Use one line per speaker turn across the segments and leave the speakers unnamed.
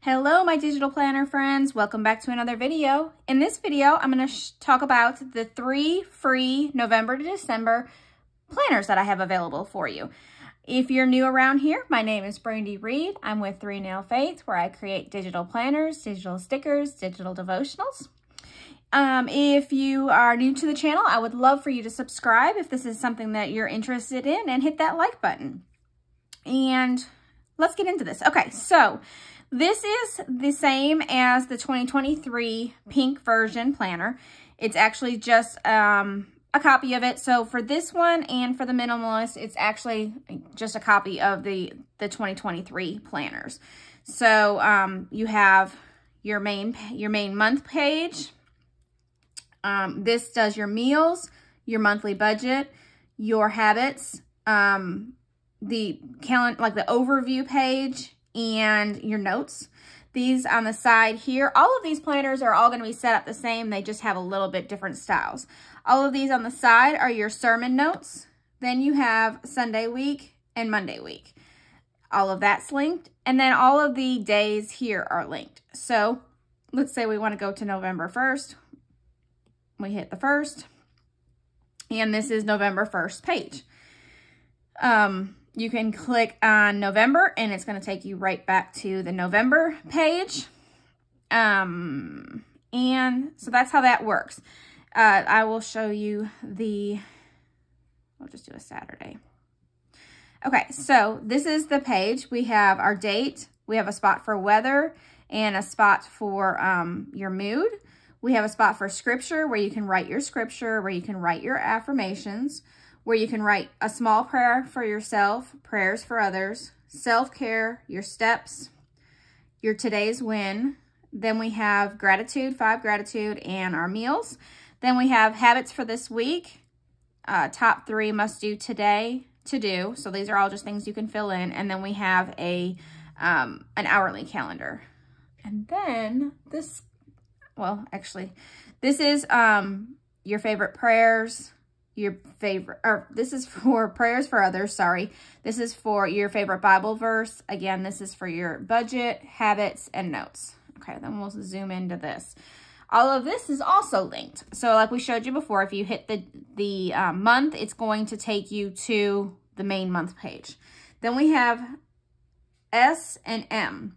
Hello, my digital planner friends. Welcome back to another video. In this video, I'm going to talk about the 3 free November to December planners that I have available for you. If you're new around here, my name is Brandi Reed. I'm with 3 Nail Faith, where I create digital planners, digital stickers, digital devotionals. If you are new to the channel, I would love for you to subscribe if this is something that you're interested in, and hit that like button. And let's get into this. Okay, so this is the same as the 2023 pink version planner. It's actually just a copy of it. So for this one and for the minimalist, it's actually just a copy of the 2023 planners. So you have your main month page. This does your meals, your monthly budget, your habits, the calendar, like the overview page, and your notes. These on the side here, all of these planners are all going to be set up the same. They just have a little bit different styles. All of these on the side are your sermon notes. Then you have Sunday week and Monday week. All of that's linked. And then all of the days here are linked. So let's say we want to go to November 1st. We hit the 1st. And this is November 1st page. You can click on November and it's going to take you right back to the November page. And so that's how that works. I will show you I'll just do a Saturday. Okay, so this is the page. We have our date. We have a spot for weather and a spot for your mood. We have a spot for scripture where you can write your scripture, where you can write your affirmations, where you can write a small prayer for yourself, prayers for others, self-care, your steps, your today's win. Then we have gratitude, 5 gratitude, and our meals. Then we have habits for this week, top 3 must do today, to do. So these are all just things you can fill in. And then we have an hourly calendar. And then this, well, actually, this is your favorite prayers, this is for prayers for others, sorry. This is for your favorite Bible verse. Again, this is for your budget, habits, and notes. Okay, then we'll zoom into this. All of this is also linked. So like we showed you before, if you hit the month, it's going to take you to the main month page. Then we have S and M.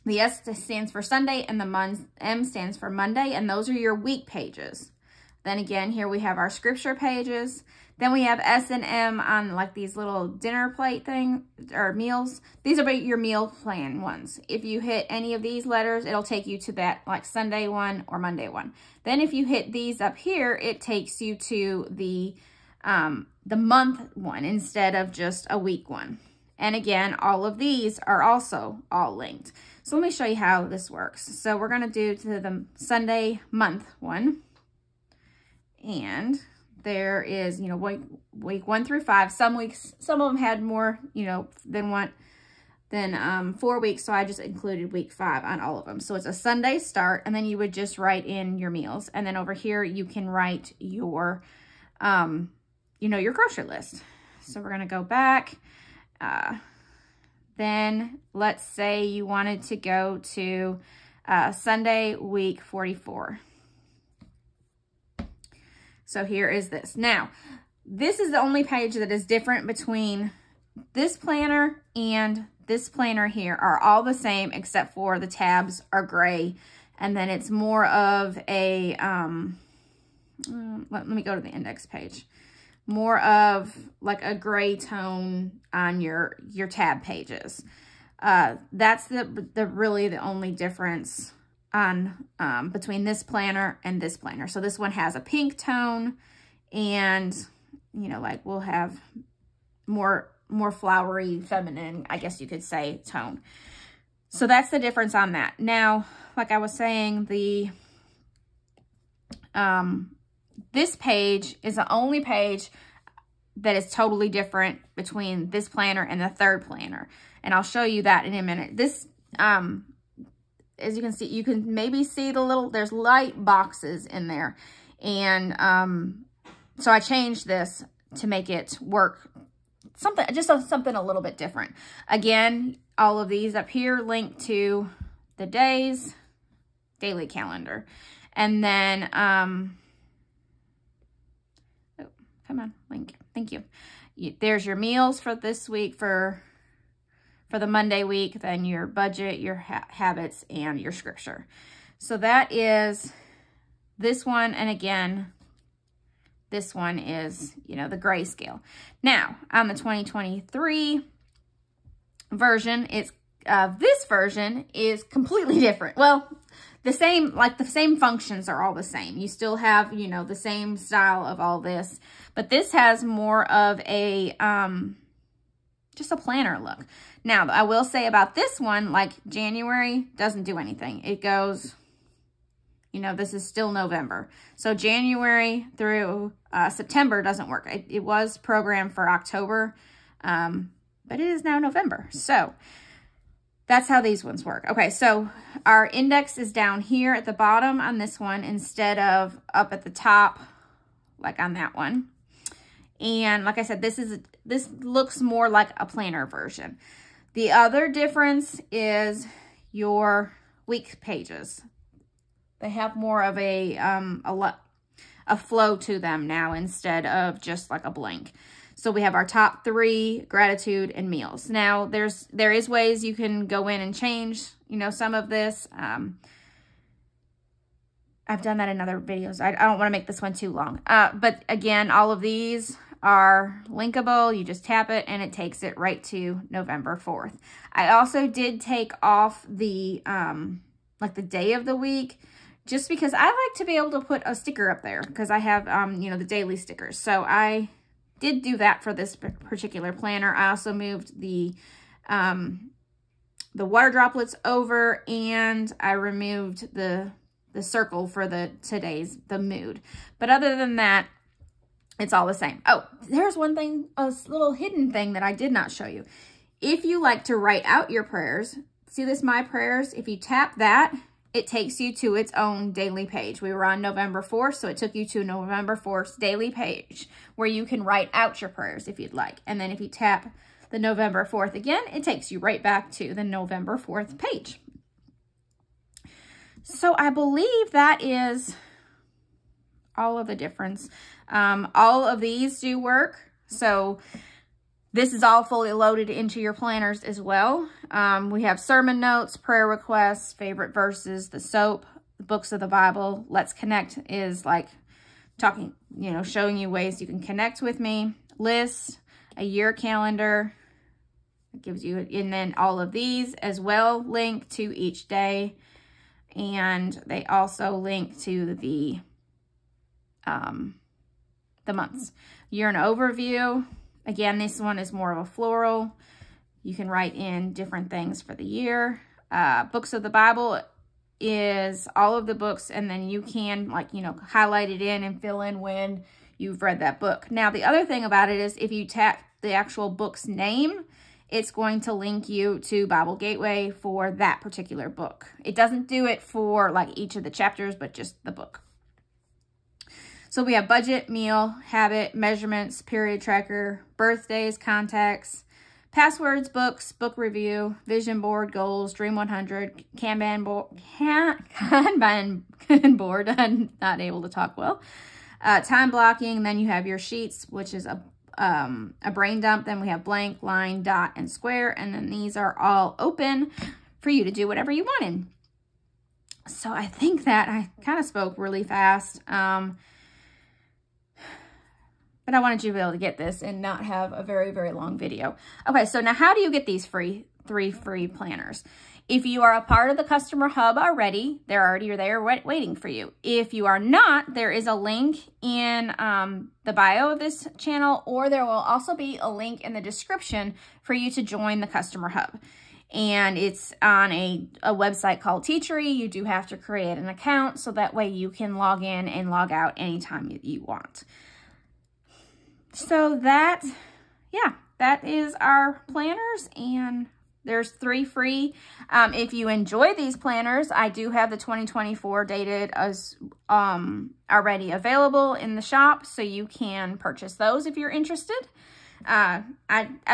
The S stands for Sunday and the M stands for Monday, and those are your week pages. Then again, here we have our scripture pages. Then we have S and M on like these little dinner plate thing or meals. These are your meal plan ones. If you hit any of these letters, it'll take you to that like Sunday one or Monday one. Then if you hit these up here, it takes you to the month one instead of just a week one. And again, all of these are also all linked. So let me show you how this works. So we're going to do to the Sunday month one. And there is, week 1 through 5. Some weeks, some of them had more, than 4 weeks. So I just included week 5 on all of them. So it's a Sunday start, and then you would just write in your meals. And then over here, you can write your, your grocery list. So we're going to go back. Then let's say you wanted to go to Sunday week 44. So here is this. Now, this is the only page that is different between this planner and this planner here. Are all the same except for the tabs are gray. And then it's more of a, let me go to the index page. More of like a gray tone on your tab pages. That's really the only difference on between this planner and this planner. So this one has a pink tone, and like we'll have more flowery, feminine, I guess you could say, tone. So that's the difference on that. Now, like I was saying, this page is the only page that is totally different between this planner and the third planner. And I'll show you that in a minute. This, as you can see, you can maybe see there's light boxes in there. And so I changed this to make it work something a little bit different. Again, all of these up here link to the days, daily calendar. And then, oh, come on, link. Thank you. There's your meals for this week, for the Monday week, then your budget, your habits, and your scripture. So that is this one. And again, this one is, you know, the grayscale. Now, on the 2023 version, this version is completely different. Well, the same functions are all the same. You still have, you know, the same style of all this, but this has more of a, just a planner look. Now, I will say about this one, like January doesn't do anything. It goes, you know, this is still November. So January through September doesn't work. It was programmed for October, but it is now November. So that's how these ones work. Okay, so our index is down here at the bottom on this one instead of up at the top, like on that one. And like I said, this looks more like a planner version. The other difference is your week pages. They have more of a flow to them now instead of just like a blank. So we have our top 3, gratitude, and meals. Now, there is ways you can go in and change, you know, some of this. I've done that in other videos. I don't want to make this one too long. But again, all of these are linkable. You just tap it and it takes it right to November 4th. I also did take off the, like the day of the week, just because I like to be able to put a sticker up there because I have, you know, the daily stickers. So I did do that for this particular planner. I also moved the water droplets over, and I removed the circle for the mood. But other than that, it's all the same. Oh, there's one thing, a little hidden thing that I did not show you. If you like to write out your prayers, see this, My Prayers? If you tap that, it takes you to its own daily page. We were on November 4th, so it took you to November 4th's daily page where you can write out your prayers if you'd like. And then if you tap the November 4th again, it takes you right back to the November 4th page. So I believe that is all of the difference. All of these do work. So this is all fully loaded into your planners as well. We have sermon notes, prayer requests, favorite verses, the soap, the books of the Bible. Let's Connect is like talking, you know, showing you ways you can connect with me. Lists, a year calendar. It gives you, and then all of these as well link to each day. And they also link to the months. Year in overview. Again, this one is more of a floral. You can write in different things for the year. Books of the Bible is all of the books, and then you can, like, you know, highlight it in and fill in when you've read that book. Now, the other thing about it is if you tap the actual book's name, it's going to link you to Bible Gateway for that particular book. It doesn't do it for like each of the chapters, but just the book. So we have budget, meal, habit, measurements, period tracker, birthdays, contacts, passwords, books, book review, vision board, goals, Dream 100, Kanban board. I'm not able to talk well. Time blocking. Then you have your sheets, which is a brain dump. Then we have blank, line, dot, and square. And then these are all open for you to do whatever you want in. So I think that I kind of spoke really fast. But I wanted you to be able to get this and not have a very, very long video. Okay, so now how do you get these three free planners? If you are a part of the Customer Hub already, they're already there waiting for you. If you are not, there is a link in the bio of this channel, or there will also be a link in the description for you to join the Customer Hub. And it's on a website called Teachery. You do have to create an account, so that way you can log in and log out anytime you want. So that is our planners, and there's 3 free. If you enjoy these planners, I do have the 2024 dated as already available in the shop, so you can purchase those if you're interested. I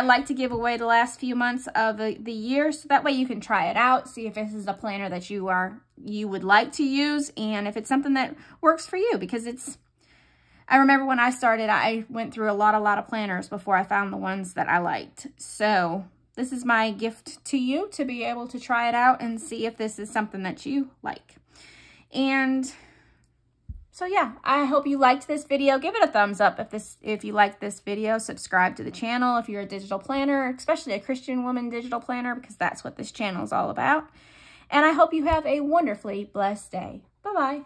like to give away the last few months of the year, so that way you can try it out, see if this is a planner that you would like to use, and if it's something that works for you, because I remember when I started, I went through a lot of planners before I found the ones that I liked. So this is my gift to you, to be able to try it out and see if this is something that you like. And so yeah, I hope you liked this video. Give it a thumbs up if you liked this video. Subscribe to the channel if you're a digital planner, especially a Christian woman digital planner, because that's what this channel is all about. And I hope you have a wonderfully blessed day. Bye-bye.